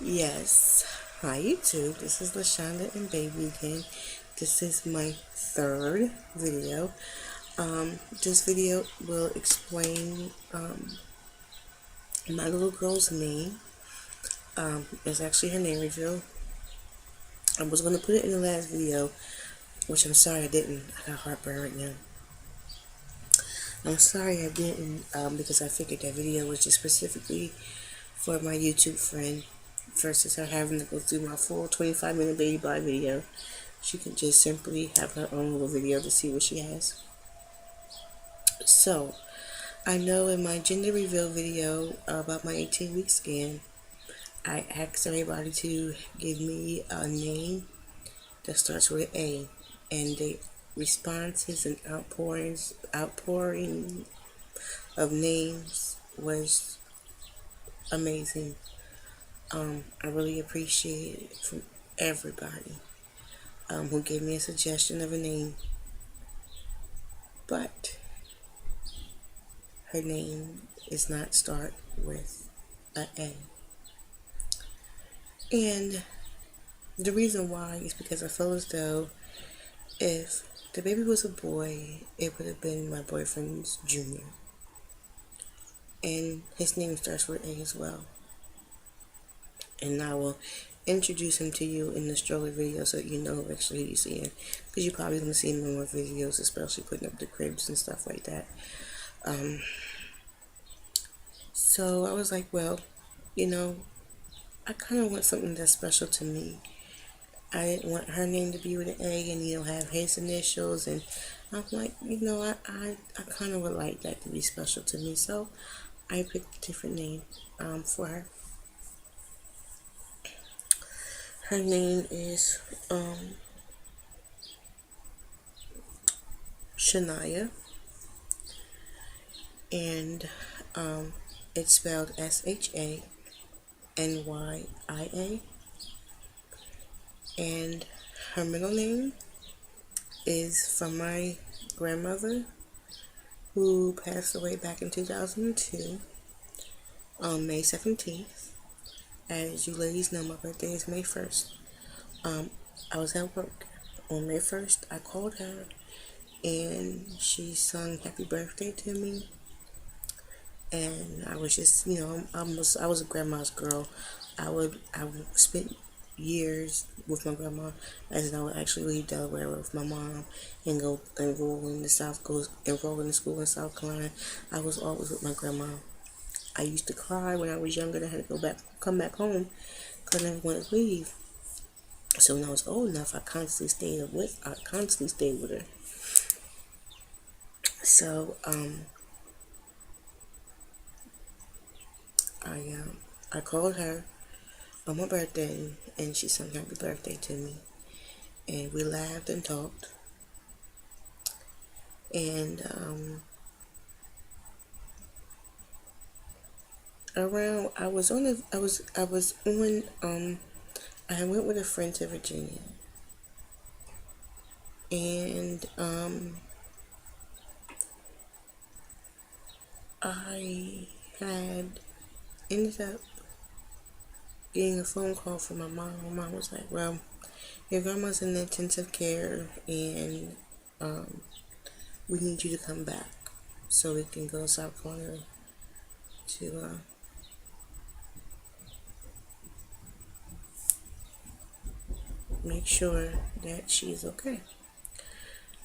Yes. Hi YouTube. This is Lashonda and Baby again. This is my third video. This video will explain my little girl's name. It's actually her name reveal. I was going to put it in the last video, which I'm sorry I didn't. I got heartburn right now. I'm sorry I didn't because I figured that video was just specifically for my YouTube friend versus her having to go through my full 25-minute baby body video. She can just simply have her own little video to see what she has. So, I know in my gender reveal video about my 18-week scan, I asked everybody to give me a name that starts with an A, and the responses and outpouring of names was amazing. I really appreciate it from everybody who gave me a suggestion of a name. But her name is not start with a A. And the reason why is because I feel as though if the baby was a boy, it would have been my boyfriend's junior. And his name starts with A as well. And I will introduce him to you in the stroller video so that you know actually who you're seeing. Because you're probably going to see him in more videos, especially putting up the cribs and stuff like that. So I was like, well, I kind of want something that's special to me. I didn't want her name to be with an A and, have his initials. And I'm like, I kind of would like that to be special to me. So I picked a different name for her. Her name is Shania. And it's spelled Shania. And her middle name is from my grandmother, who passed away back in 2002 on May 17th. As you ladies know, my birthday is May 1st. I was at work on May 1st. I called her and she sung happy birthday to me. And I was just, I was a grandma's girl. I would spend years with my grandma, as I would actually leave Delaware with my mom and go enroll in the school in South Carolina. I was always with my grandma. I used to cry when I was younger that I had to come back home because I never wanted to leave. So when I was old enough, I constantly stayed with her. So I called her on my birthday, and she sang happy birthday to me, and we laughed and talked. And around I went with a friend to Virginia, and I had ended up getting a phone call from my mom. My mom was like, well, your grandma's in intensive care, and we need you to come back so we can go to South Carolina to make sure that she's okay.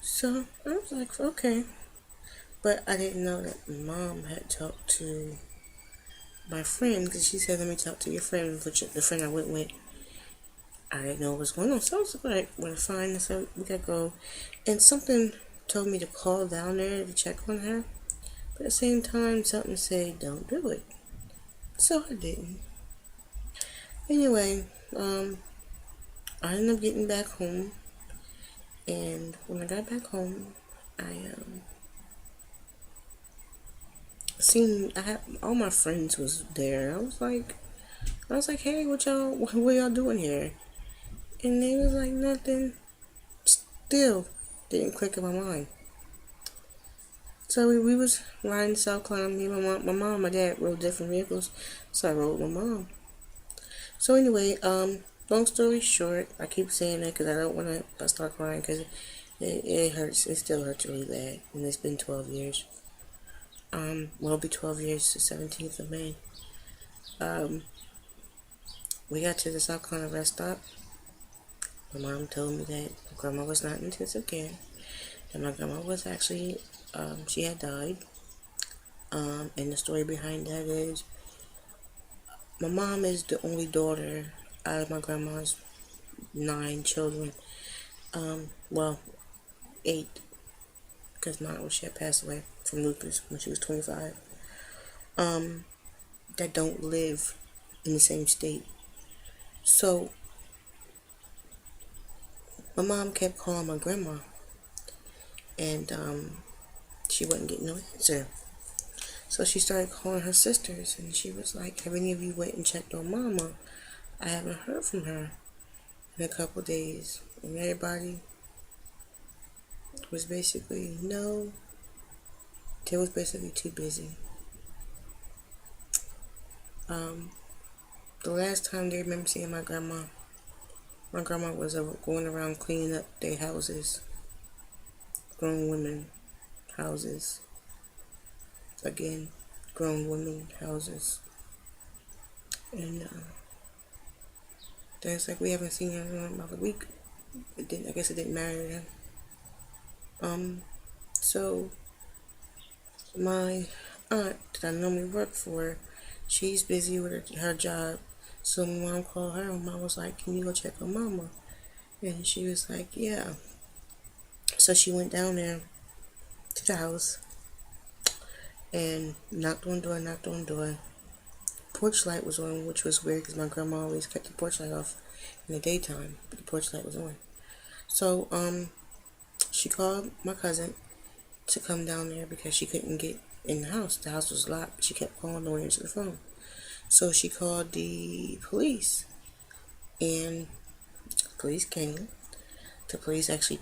So I was like, okay. But I didn't know that mom had talked to my friend, because she said, let me talk to your friend, the friend I went with. I didn't know what was going on. So I was like, well, fine. So we gotta go. And something told me to call down there to check on her. But at the same time, something said, don't do it. So I didn't. Anyway, I ended up getting back home. And when I got back home, I I had all my friends was there. I was like, hey, what y'all doing here? And they was like, nothing. Still didn't click in my mind. So we was riding to South Carolina. Me and my mom and my dad rode different vehicles. So I rode with my mom. So anyway, long story short, I keep saying that because I don't want to start crying because it hurts. It still hurts really bad, and it's been 12 years. Well, it'll be 12 years, the 17th of May. Um, we got to the South Carolina rest stop. My mom told me that my grandma was not in intensive care. That my grandma was actually, she had died. And the story behind that is, my mom is the only daughter out of my grandma's 9 children. Well, 8, because she had passed away from lupus when she was 25. That don't live in the same state. So my mom kept calling my grandma, and she wasn't getting no answer. So she started calling her sisters, and she was like, "Have any of you went and checked on Mama? I haven't heard from her in a couple days." And everybody was basically, no, they was basically too busy. The last time they remember seeing my grandma was going around cleaning up their houses, grown women houses. Again, grown women houses. And that's like we haven't seen her in about a week. I guess it didn't matter to them. So my aunt that I normally work for, she's busy with her job. So my mom called her and mom was like, "Can you go check on Mama?" And she was like, "Yeah." So she went down there to the house and knocked on door. Porch light was on, which was weird because my grandma always kept the porch light off in the daytime, but the porch light was on. So she called my cousin to come down there because she couldn't get in the house. The house was locked, but she kept calling, no one answered the phone. So she called the police, and the police came. The police actually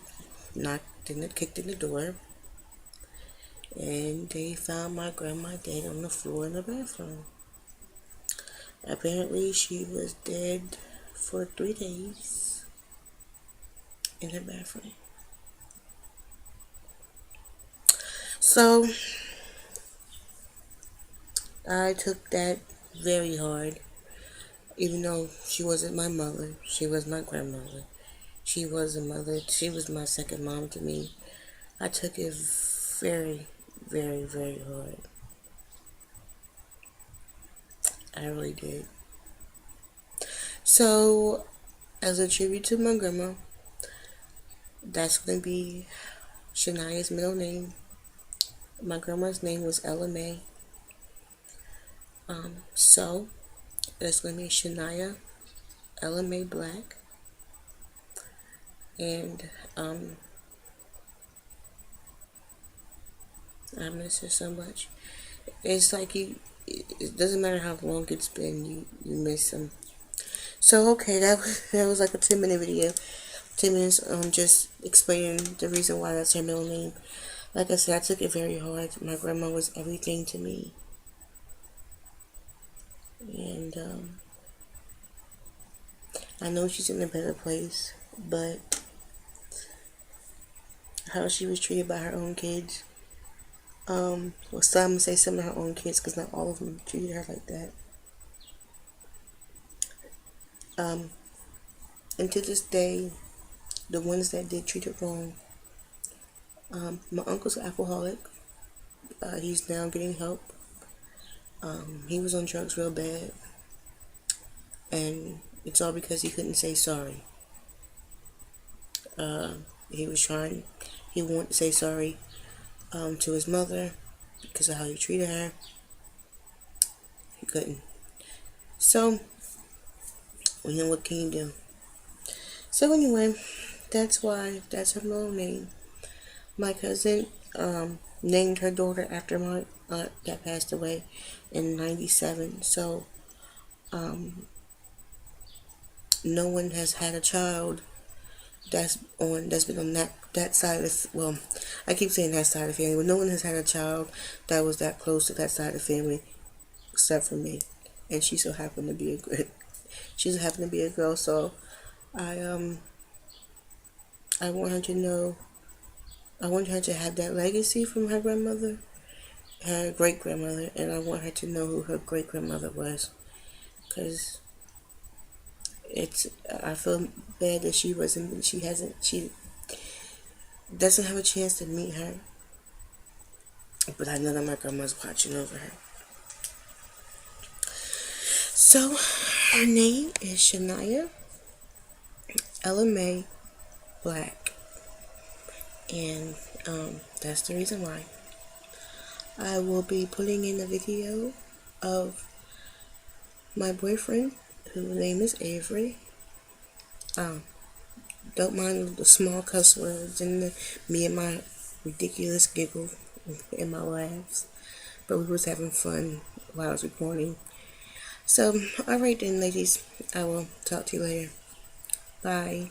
kicked in the door, and they found my grandma dead on the floor in the bathroom. Apparently, she was dead for 3 days in her bathroom. So I took that very hard, even though she wasn't my mother. She was my grandmother. She was a mother. She was my second mom to me. I took it very, very, very hard. I really did. So, as a tribute to my grandma, that's going to be Shania's middle name. My grandma's name was Ella Mae. So, it's going to be Shania Ella Mae Black. And I miss her so much. It's like it doesn't matter how long it's been, you miss them. So okay, that was like a 10-minute video. 10 minutes just explaining the reason why that's her middle name. Like I said, I took it very hard. My grandma was everything to me. And I know she's in a better place, but how she was treated by her own kids. Well, some I'm gonna say some of her own kids, because not all of them treated her like that. And to this day, the ones that did treat her wrong, my uncle's an alcoholic. He's now getting help. He was on drugs real bad, and it's all because he couldn't say sorry. He was trying, he wanted to say sorry to his mother because of how he treated her. He couldn't. So, what can you do? So anyway, that's her middle name. My cousin named her daughter after my aunt that passed away in '97. So no one has had a child that's been on that side of I keep saying that side of the family, but no one has had a child that was that close to that side of the family except for me. And she so happened to be She's happened to be a girl, so I I want her to know. I want her to have that legacy from her grandmother, her great grandmother, and I want her to know who her great grandmother was, because it's. I feel bad that she wasn't. She hasn't. She doesn't have a chance to meet her. But I know that my grandma's watching over her. So her name is Shania Ella Mae Black, and that's the reason why. I will be putting in a video of my boyfriend, whose name is Avery. Don't mind the small cuss words and me and my ridiculous giggle and my laughs, but we was having fun while I was recording. So, alright then, ladies, I will talk to you later. Bye.